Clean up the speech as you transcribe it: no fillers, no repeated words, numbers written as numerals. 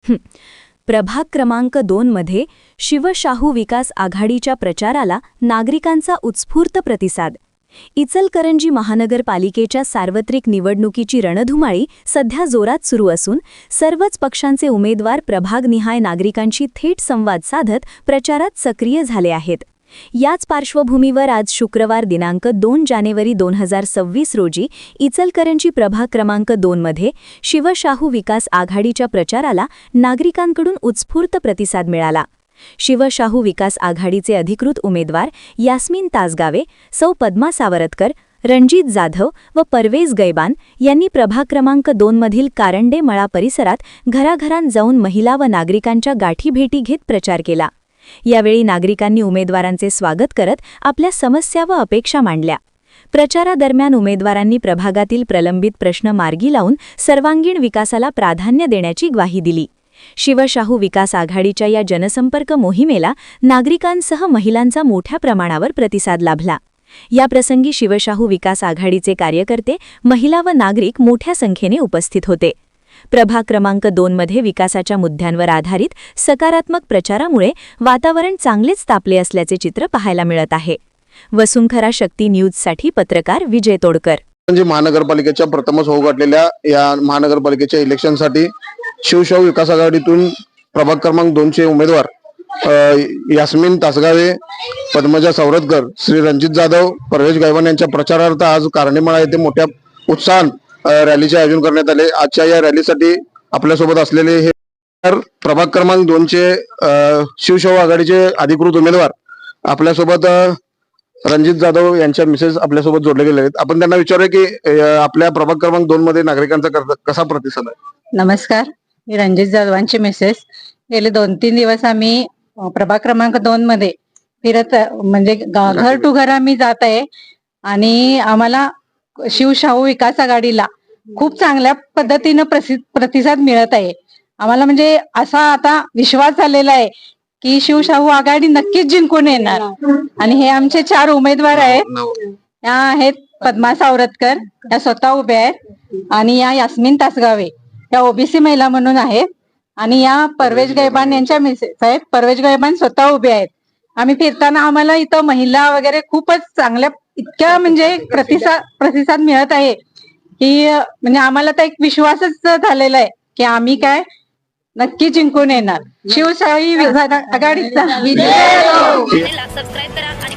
प्रभाग क्रमांक 2 मध्ये शिवशाहू विकास आघाडीच्या प्रचाराला नागरिकांचा उत्स्फूर्त प्रतिसाद. इचलकरंजी महानगरपालिकेच्या सार्वत्रिक निवडणुकीची रणधुमाळी सध्या जोरात सुरू असून सर्वच पक्षांचे उमेदवार प्रभागनिहाय नागरिकांशी थेट संवाद साधत प्रचारात सक्रिय झाले आहेत. याच पार्श्वभूमीवर आज शुक्रवार दिनांक 2 जानेवारी 2026 रोजी इचलकरंजी प्रभाग क्रमांक 2 मध्ये शिवशाहू विकास आघाडीच्या प्रचाराला नागरिकांकडून उत्स्फूर्त प्रतिसाद मिळाला. शिवशाहू विकास आघाडीचे अधिकृत उमेदवार यास्मीन तासगावे, सौ पद्मा सावरतकर, रणजित जाधव व परवेज गैबान यांनी प्रभाग क्रमांक 2 मधील कारंडे मळा परिसरात घराघरांत जाऊन महिला व नागरिकांच्या गाठीभेटी घेत प्रचार केला. यावेळी नागरिकांनी उमेदवारांचे स्वागत करत आपल्या समस्या व अपेक्षा मांडल्या. प्रचारादरम्यान उमेदवारांनी प्रभागातील प्रलंबित प्रश्न मार्गी लावून सर्वांगीण विकासाला प्राधान्य देण्याची ग्वाही दिली. शिवशाहू विकास आघाडीच्या या जनसंपर्क मोहिमेला नागरिकांसह महिलांचा मोठ्या प्रमाणावर प्रतिसाद लाभला. याप्रसंगी शिवशाहू विकास आघाडीचे कार्यकर्ते, महिला व नागरिक मोठ्या संख्येने उपस्थित होते. प्रभाग क्रमांक 2 मध्ये विकासाच्या मुद्द्यांवर आधारित सकारात्मक प्रचारामुळे वातावरण चांगलेच तापले असल्याचे चित्र पाहायला मिळत आहे. वसुंधरा शक्ती न्यूजसाठी पत्रकार विजय तोडकर. महानगरपालिकेच्या प्रथमच होऊ घातलेल्या या महानगरपालिकेच्या इलेक्शनसाठी शिवशाहू विकास आघाडीतून प्रभाग क्रमांक 2 चे उमेदवार यास्मीन तासगावे, पद्मजा सावरतकर, श्री रणजित जाधव, परवेज गैबान यांच्या प्रचारार्थ आज कारंडेमळा येथे मोठ्या उत्साहात रॅलीचे आयोजन करण्यात आले. आजच्या या रॅलीसाठी आपल्यासोबत असलेले हे प्रभाग क्रमांक 2 चे शिवशाहू आघाडीचे अधिकृत उमेदवार आपल्यासोबत रणजित जाधव यांच्या मिसेस आपल्यासोबत जोडले गेले आहेत. आपण त्यांना विचारूया की आपल्या प्रभाग क्रमांक 2 मध्ये नागरिकांचा कसा प्रतिसाद आहे. नमस्कार, मी रणजित जाधवांची मिसेस. गेले 2-3 दिवस आम्ही प्रभाग क्रमांक 2 मध्ये फिरत म्हणजे घर टू घर आम्ही जात आहे आणि आम्हाला शिवशाहू विकास आघाडीला खूप चांगल्या पद्धतीनं प्रतिसाद मिळत आहे. आम्हाला म्हणजे असा आता विश्वास झालेला आहे की शिवशाहू आघाडी नक्कीच जिंकून येणार. आणि हे आमचे 4 उमेदवार आहेत. या आहेत पद्मा सावरतकर, या स्वतः उभ्या आहेत, आणि या यास्मीन तासगावे या ओबीसी महिला म्हणून आहेत, आणि या परवेज गैबान यांच्या मिसेस आहेत. परवेज गैबान स्वतः उभे आहेत. आम्ही फिरताना आम्हाला इथं महिला वगैरे खूपच चांगल्या इतक्या म्हणजे प्रतिसाद मिळत आहे की म्हणजे आम्हाला तर एक विश्वासच झालेला आहे की आम्ही काय नक्की जिंकून येणार. शिवशाही आघाडीचा विजय. सबस्क्राईब करा आणि